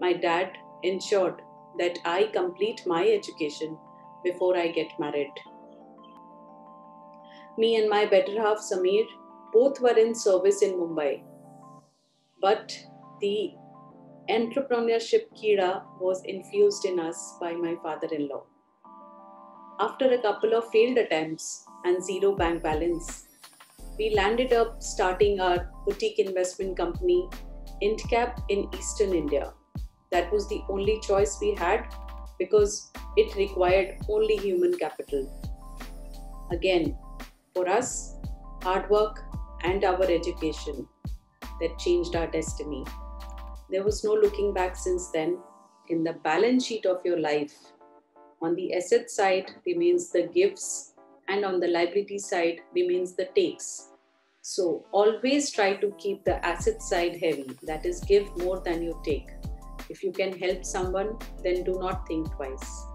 My dad ensured that I complete my education before I get married. Me and my better half Sameer both were in service in Mumbai, but the entrepreneurship kida was infused in us by my father-in-law. After a couple of failed attempts and zero bank balance, we landed up starting our boutique investment company, IntCap, in Eastern India. That was the only choice we had because it required only human capital. Again, for us, hard work and our education that changed our destiny. There was no looking back since then. In the balance sheet of your life, on the asset side remains the gives, and on the liability side remains the takes. So always try to keep the asset side heavy, that is, give more than you take. If you can help someone, then do not think twice.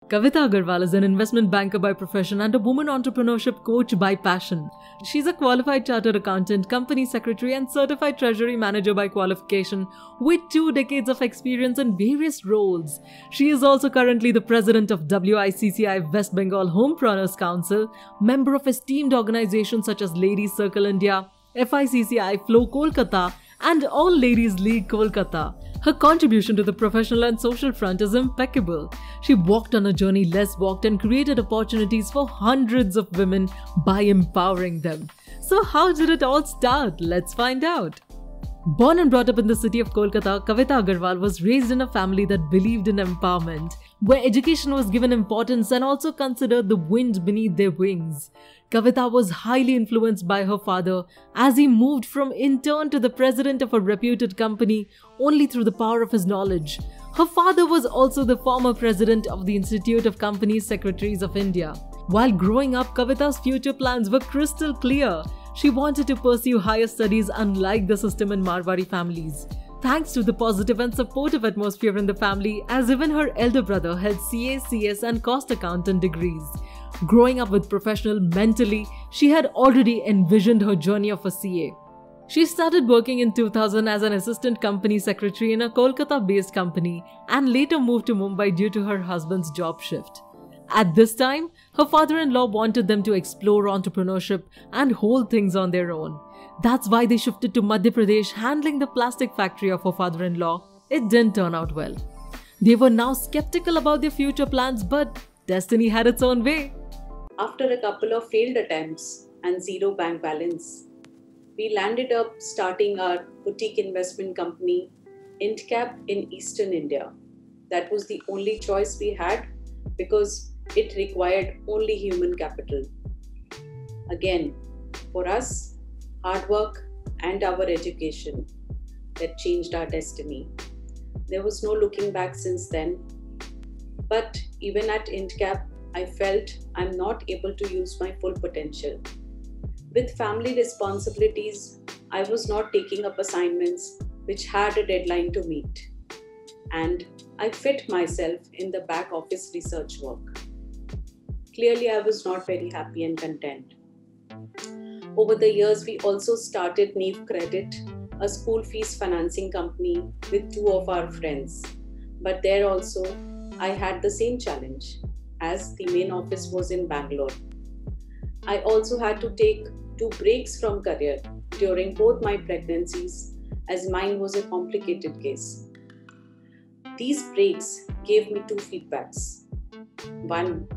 Kavita Agarwal is an investment banker by profession and a woman entrepreneurship coach by passion. She's a qualified chartered accountant, company secretary and certified treasury manager by qualification with 2 decades of experience in various roles. She is also currently the president of WICCI West Bengal Homepreneurs Council, member of esteemed organizations such as Ladies Circle India, FICCI Flow Kolkata and All Ladies League Kolkata. Her contribution to the professional and social front is impeccable. She walked on a journey less walked and created opportunities for hundreds of women by empowering them. So how did it all start? Let's find out. Born and brought up in the city of Kolkata, Kavita Agarwal was raised in a family that believed in empowerment, where education was given importance and also considered the wind beneath their wings. Kavita was highly influenced by her father as he moved from intern to the president of a reputed company only through the power of his knowledge. Her father was also the former president of the Institute of Company Secretaries of India. While growing up, Kavita's future plans were crystal clear. She wanted to pursue higher studies unlike the system in Marwari families. Thanks to the positive and supportive atmosphere in the family, as even her elder brother held CA, CS and cost accountant degrees. Growing up with professional mentally, she had already envisioned her journey of a CA. She started working in 2000 as an assistant company secretary in a Kolkata-based company and later moved to Mumbai due to her husband's job shift. At this time, her father-in-law wanted them to explore entrepreneurship and hold things on their own. That's why they shifted to Madhya Pradesh, handling the plastic factory of her father-in-law. It didn't turn out well. They were now skeptical about their future plans, but destiny had its own way. After a couple of failed attempts and zero bank balance, we landed up starting our boutique investment company, IntCap, in Eastern India. That was the only choice we had because it required only human capital. Again, for us, hard work and our education that changed our destiny. There was no looking back since then. But even at IntCap, I felt I'm not able to use my full potential. With family responsibilities, I was not taking up assignments which had a deadline to meet. And I fit myself in the back office research work. Clearly, I was not very happy and content. Over the years, we also started Neve Credit, a school fees financing company with 2 of our friends. But there also, I had the same challenge as the main office was in Bangalore. I also had to take 2 breaks from career during both my pregnancies as mine was a complicated case. These breaks gave me 2 feedbacks. One,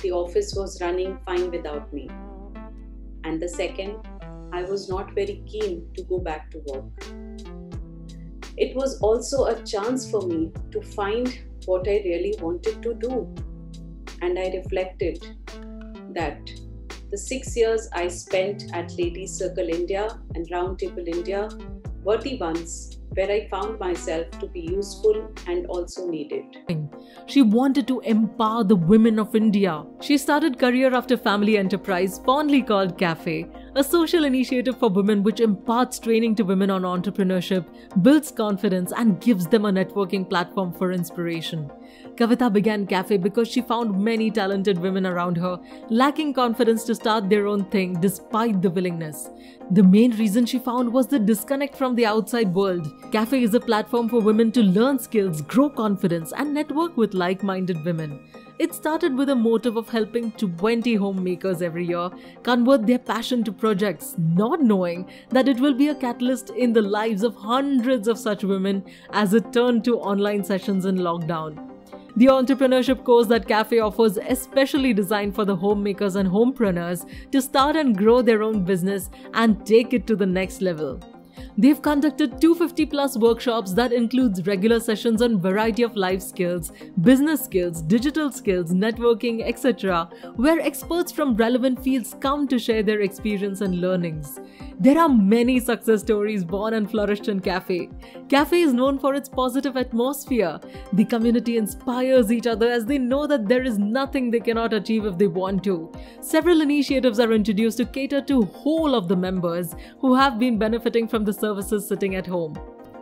the office was running fine without me. And the second, I was not very keen to go back to work. It was also a chance for me to find what I really wanted to do. And I reflected that the 6 years I spent at Ladies Circle India and Roundtable India were the ones where I found myself to be useful and also needed. She wanted to empower the women of India. She started career after family enterprise, fondly called Cafe, a social initiative for women which imparts training to women on entrepreneurship, builds confidence, and gives them a networking platform for inspiration. Kavita began Cafe because she found many talented women around her lacking confidence to start their own thing despite the willingness. The main reason she found was the disconnect from the outside world. Cafe is a platform for women to learn skills, grow confidence, and network with like-minded women. It started with a motive of helping 20 homemakers every year convert their passion to projects, not knowing that it will be a catalyst in the lives of hundreds of such women as it turned to online sessions in lockdown. The entrepreneurship course that Cafe offers is especially designed for the homemakers and homepreneurs to start and grow their own business and take it to the next level. They've conducted 250 plus workshops that includes regular sessions on variety of life skills, business skills, digital skills, networking, etc., where experts from relevant fields come to share their experience and learnings. There are many success stories born and flourished in Cafe. Cafe is known for its positive atmosphere. The community inspires each other as they know that there is nothing they cannot achieve if they want to. Several initiatives are introduced to cater to whole of the members who have been benefiting from the services sitting at home.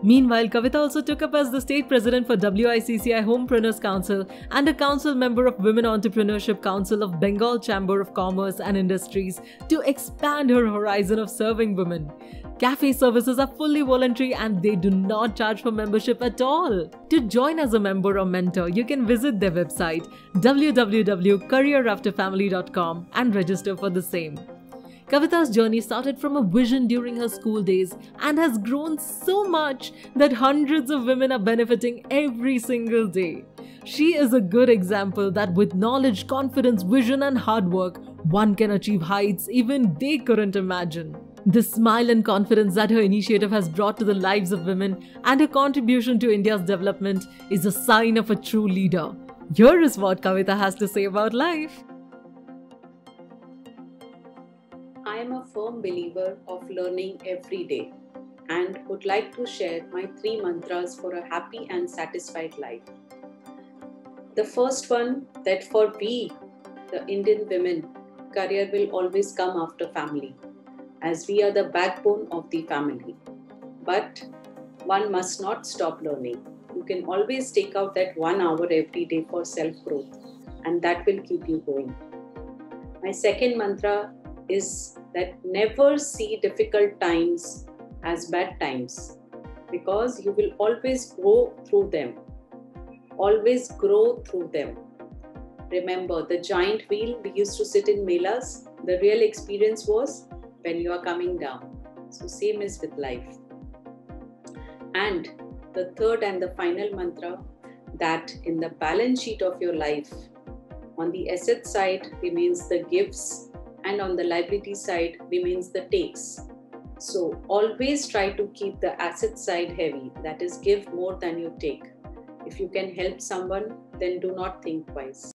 Meanwhile, Kavita also took up as the state president for WICCI Homepreneurs Council and a council member of Women Entrepreneurship Council of Bengal Chamber of Commerce and Industries to expand her horizon of serving women. Cafe services are fully voluntary and they do not charge for membership at all. To join as a member or mentor, you can visit their website www.careerafterfamily.com and register for the same. Kavita's journey started from a vision during her school days and has grown so much that hundreds of women are benefiting every single day. She is a good example that with knowledge, confidence, vision and hard work, one can achieve heights even they couldn't imagine. The smile and confidence that her initiative has brought to the lives of women and her contribution to India's development is a sign of a true leader. Here is what Kavita has to say about life. I am a firm believer of learning every day and would like to share my 3 mantras for a happy and satisfied life. The first one, that for we, the Indian women, career will always come after family, as we are the backbone of the family. But one must not stop learning. You can always take out that 1 hour every day for self-growth, and that will keep you going. My second mantra is that never see difficult times as bad times, because you will always go through them, always grow through them. Remember, the giant wheel we used to sit in melas, the real experience was when you are coming down. So same is with life. And the third and the final mantra, that in the balance sheet of your life, on the asset side remains the gives, and on the liability side remains the takes. So always try to keep the asset side heavy, that is, give more than you take. If you can help someone, then do not think twice.